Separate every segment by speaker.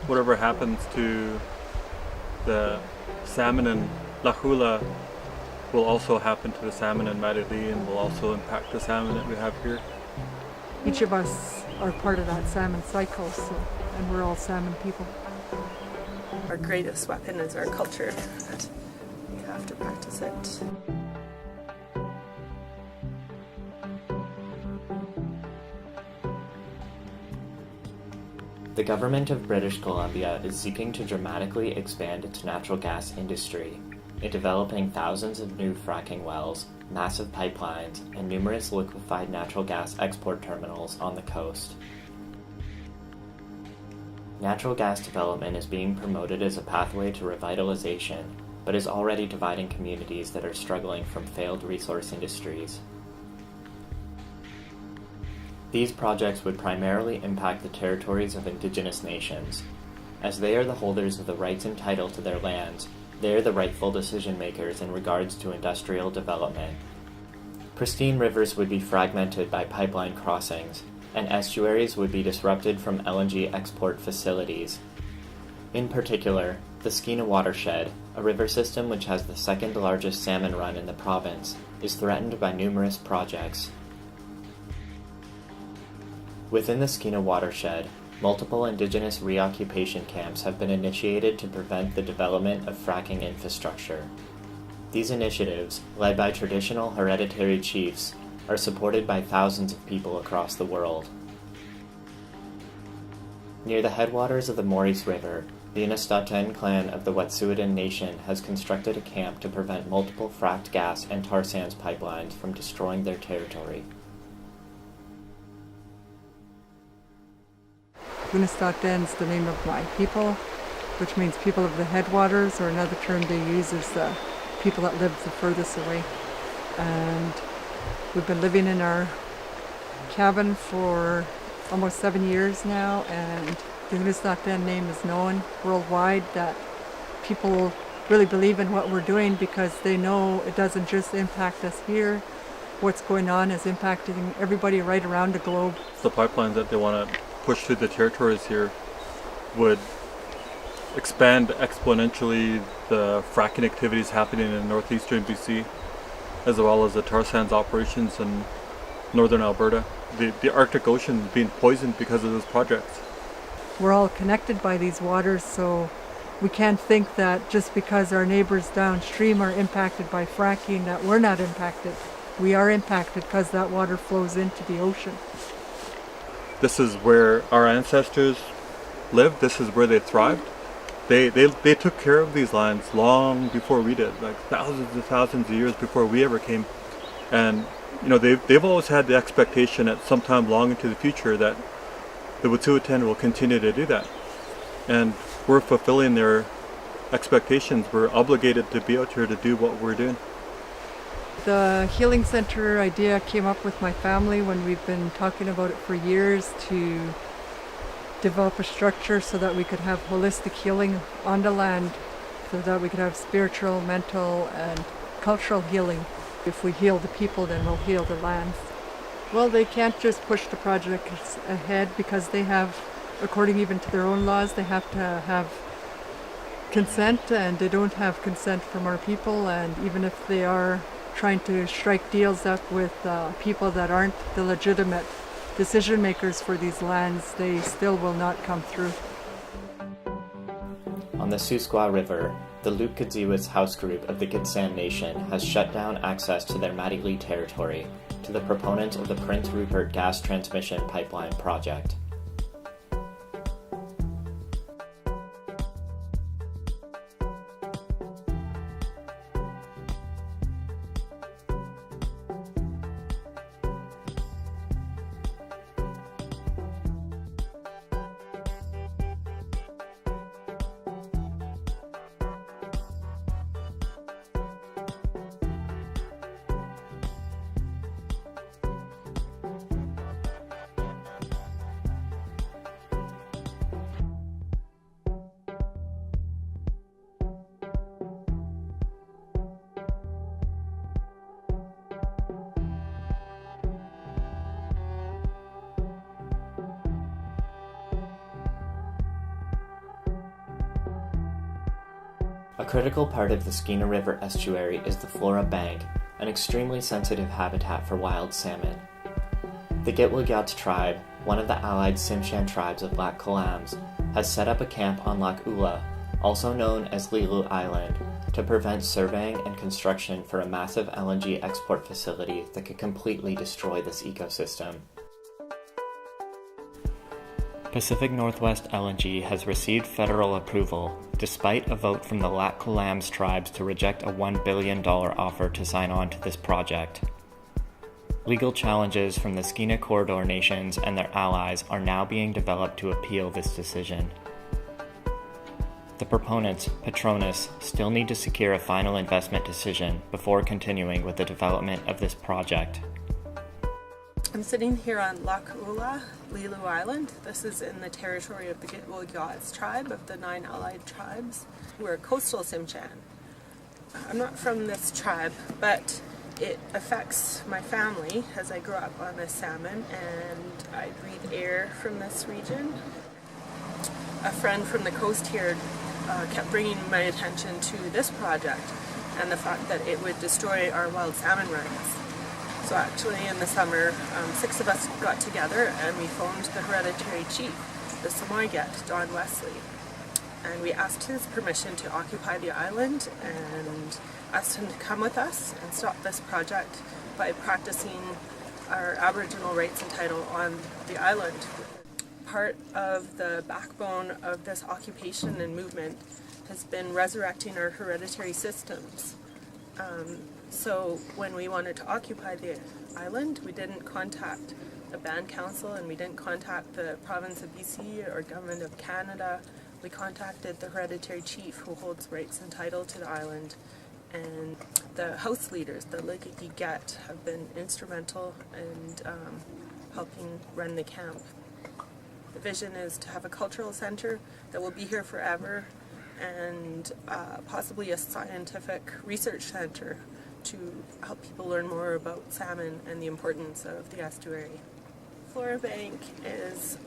Speaker 1: whatever happens to the salmon in La Hula will also happen to the salmon in Madeli and will also impact the salmon that we have here.
Speaker 2: Each of us are part of that salmon cycle, and we're all salmon people.
Speaker 3: Our greatest weapon is our culture. We have to practice it.
Speaker 4: The government of British Columbia is seeking to dramatically expand its natural gas industry in developing thousands of new fracking wells, massive pipelines, and numerous liquefied natural gas export terminals on the coast. Natural gas development is being promoted as a pathway to revitalization, but is already dividing communities that are struggling from failed resource industries. These projects would primarily impact the territories of Indigenous nations. As they are the holders of the rights and title to their lands, they are the rightful decision makers in regards to industrial development. Pristine rivers would be fragmented by pipeline crossings, and estuaries would be disrupted from LNG export facilities. In particular, the Skeena watershed, a river system which has the second largest salmon run in the province, is threatened by numerous projects. Within the Skeena watershed, multiple Indigenous reoccupation camps have been initiated to prevent the development of fracking infrastructure. These initiatives, led by traditional hereditary chiefs, are supported by thousands of people across the world. Near the headwaters of the Maurice River, the Inastaten clan of the Wet'suwet'en Nation has constructed a camp to prevent multiple fracked gas and tar sands pipelines from destroying their territory.
Speaker 2: Unistaten is the name of my people, which means people of the headwaters, or another term they use is the people that live the furthest away. And we've been living in our cabin for almost 7 years now, and the Unistaten name is known worldwide, that people really believe in what we're doing because they know it doesn't just impact us here. What's going on is impacting everybody right around the globe.
Speaker 1: The pipelines that they want to push through the territories here would expand exponentially the fracking activities happening in northeastern BC, as well as the tar sands operations in northern Alberta. The Arctic Ocean is being poisoned because of those projects.
Speaker 2: We're all connected by these waters, so we can't think that just because our neighbors downstream are impacted by fracking that we're not impacted. We are impacted because that water flows into the ocean.
Speaker 1: This is where our ancestors lived. This is where they thrived. They took care of these lands long before we did, like thousands and thousands of years before we ever came. And they've always had the expectation at some time long into the future that the Wet'suwet'en will continue to do that. And we're fulfilling their expectations. We're obligated to be out here to do what we're doing.
Speaker 2: The healing center idea came up with my family when we've been talking about it for years, to develop a structure so that we could have holistic healing on the land, so that we could have spiritual, mental, and cultural healing. If we heal the people, then we'll heal the lands. Well, they can't just push the projects ahead because they have, according even to their own laws, they have to have consent, and they don't have consent from our people. And even if they are trying to strike deals up with people that aren't the legitimate decision makers for these lands, they still will not come through.
Speaker 4: On the Susquehanna River, the Luke Kadziwitz House Group of the Gitxsan Nation has shut down access to their Madeli territory to the proponents of the Prince Rupert Gas Transmission Pipeline project. A critical part of the Skeena River estuary is the Flora Bank, an extremely sensitive habitat for wild salmon. The Gitwagyat tribe, one of the allied Tsimshian tribes of Lac Kalams, has set up a camp on Lac Ula, also known as Lilu Island, to prevent surveying and construction for a massive LNG export facility that could completely destroy this ecosystem. Pacific Northwest LNG has received federal approval, despite a vote from the Lac Kalams tribes to reject a $1 billion offer to sign on to this project. Legal challenges from the Skeena Corridor nations and their allies are now being developed to appeal this decision. The proponents, Petronas, still need to secure a final investment decision before continuing with the development of this project.
Speaker 3: I'm sitting here on Lac Ula, Lilu Island. This is in the territory of the Gitwagyat tribe of the 9 allied tribes. We're coastal Tsimshian. I'm not from this tribe, but it affects my family as I grew up on a salmon and I breathe air from this region. A friend from the coast here kept bringing my attention to this project and the fact that it would destroy our wild salmon rights. So actually in the summer, 6 of us got together and we phoned the hereditary chief, the Samoyed, Don Wesley. And we asked his permission to occupy the island and asked him to come with us and stop this project by practicing our Aboriginal rights and title on the island. Part of the backbone of this occupation and movement has been resurrecting our hereditary systems. So when we wanted to occupy the island, we didn't contact the Band Council and we didn't contact the province of BC or government of Canada. We contacted the hereditary chief who holds rights and title to the island, and the house leaders, the Gitwagyat, have been instrumental in helping run the camp. The vision is to have a cultural center that will be here forever and possibly a scientific research center to help people learn more about salmon and the importance of the estuary. Flora Bank is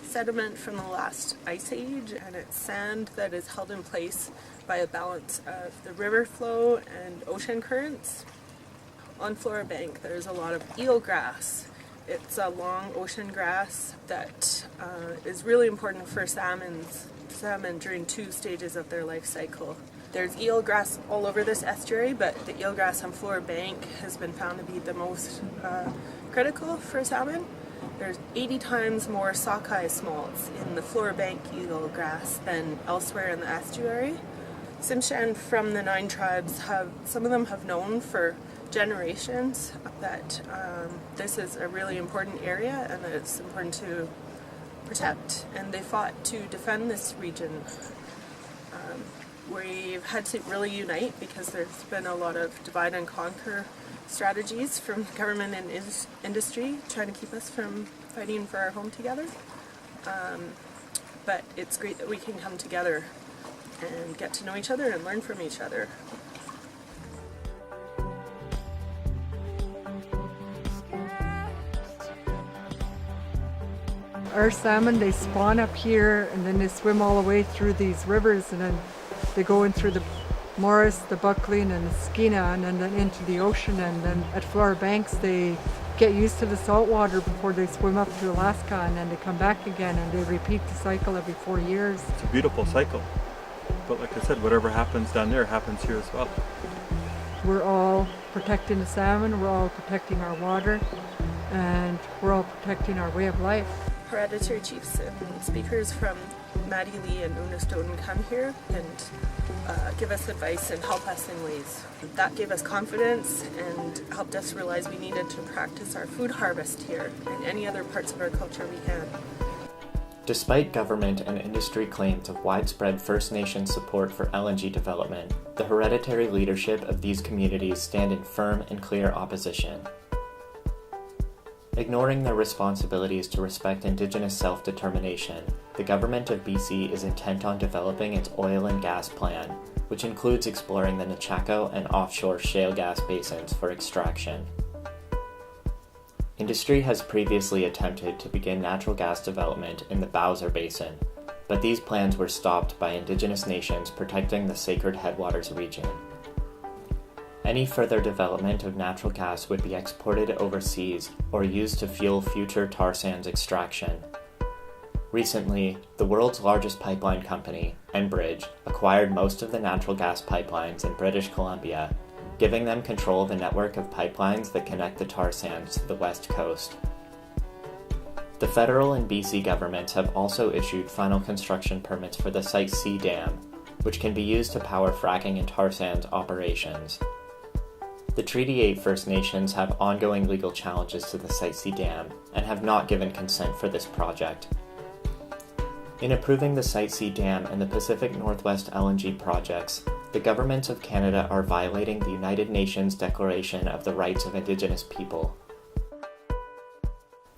Speaker 3: sediment from the last ice age, and it's sand that is held in place by a balance of the river flow and ocean currents. On Flora Bank there's a lot of eelgrass. It's a long ocean grass that is really important for salmon during 2 stages of their life cycle. There's eelgrass all over this estuary, but the eelgrass on Flora Bank has been found to be the most critical for salmon. There's 80 times more sockeye smolts in the Flora Bank eelgrass than elsewhere in the estuary. Tsimshian from the 9 tribes some of them have known for generations that this is a really important area and that it's important to protect, and they fought to defend this region. We've had to really unite because there's been a lot of divide and conquer strategies from government and industry trying to keep us from fighting for our home together. But it's great that we can come together and get to know each other and learn from each other.
Speaker 2: Our salmon, they spawn up here and then they swim all the way through these rivers, and then they go in through the Morris, the Buckling and the Skeena, and then into the ocean, and then at Flora Banks they get used to the salt water before they swim up to Alaska, and then they come back again and they repeat the cycle every 4 years.
Speaker 1: It's a beautiful cycle. But like I said, whatever happens down there happens here as well.
Speaker 2: We're all protecting the salmon, we're all protecting our water, and we're all protecting our way of life.
Speaker 3: Hereditary chiefs and speakers from Maddie Lee and Una Stoughton come here and give us advice and help us in ways. That gave us confidence and helped us realize we needed to practice our food harvest here and any other parts of our culture we can.
Speaker 4: Despite government and industry claims of widespread First Nation support for LNG development, the hereditary leadership of these communities stand in firm and clear opposition. Ignoring their responsibilities to respect Indigenous self-determination, the government of BC is intent on developing its oil and gas plan, which includes exploring the Nechako and offshore shale gas basins for extraction. Industry has previously attempted to begin natural gas development in the Bowser Basin, but but these plans were stopped by Indigenous nations protecting the sacred headwaters region. Any further development of natural gas would be exported overseas or used to fuel future tar sands extraction. Recently, the world's largest pipeline company, Enbridge, acquired most of the natural gas pipelines in British Columbia, giving them control of a network of pipelines that connect the tar sands to the west coast. The federal and BC governments have also issued final construction permits for the Site C dam, which can be used to power fracking and tar sands operations. The Treaty 8 First Nations have ongoing legal challenges to the Site C dam and have not given consent for this project. In approving the Site C dam and the Pacific Northwest LNG projects, the governments of Canada are violating the United Nations Declaration of the Rights of Indigenous People.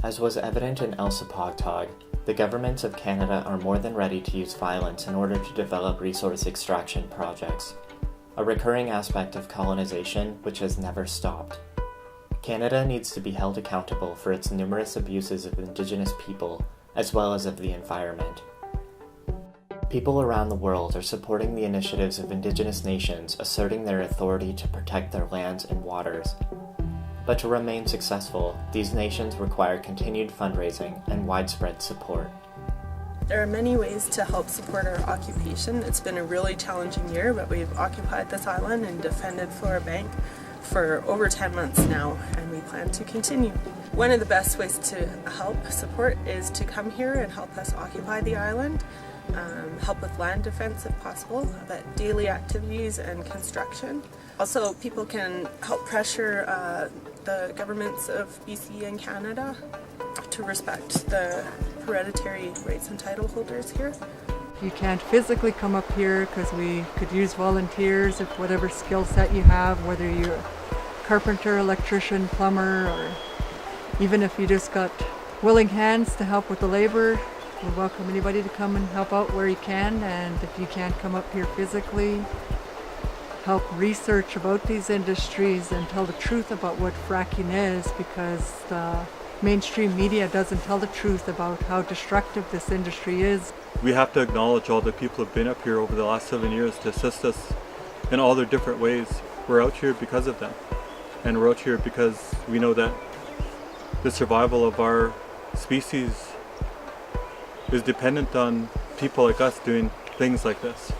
Speaker 4: As was evident in Elsipogtog, the governments of Canada are more than ready to use violence in order to develop resource extraction projects, a recurring aspect of colonization which has never stopped. Canada needs to be held accountable for its numerous abuses of Indigenous people as well as of the environment. People around the world are supporting the initiatives of Indigenous nations asserting their authority to protect their lands and waters. But to remain successful, these nations require continued fundraising and widespread support.
Speaker 3: There are many ways to help support our occupation. It's been a really challenging year, but we've occupied this island and defended Flora Bank for over 10 months now, and we plan to continue. One of the best ways to help support is to come here and help us occupy the island, help with land defense if possible, but daily activities and construction. Also, people can help pressure the governments of BC and Canada to respect the hereditary rights and title holders here.
Speaker 2: You can't physically come up here because we could use volunteers if whatever skill set you have, whether you're a carpenter, electrician, plumber, or even if you just got willing hands to help with the labor. We welcome anybody to come and help out where you can, and if you can't come up here physically, help research about these industries and tell the truth about what fracking is, because the mainstream media doesn't tell the truth about how destructive this industry is.
Speaker 1: We have to acknowledge all the people who have been up here over the last 7 years to assist us in all their different ways. We're out here because of them. And we're out here because we know that the survival of our species is dependent on people like us doing things like this.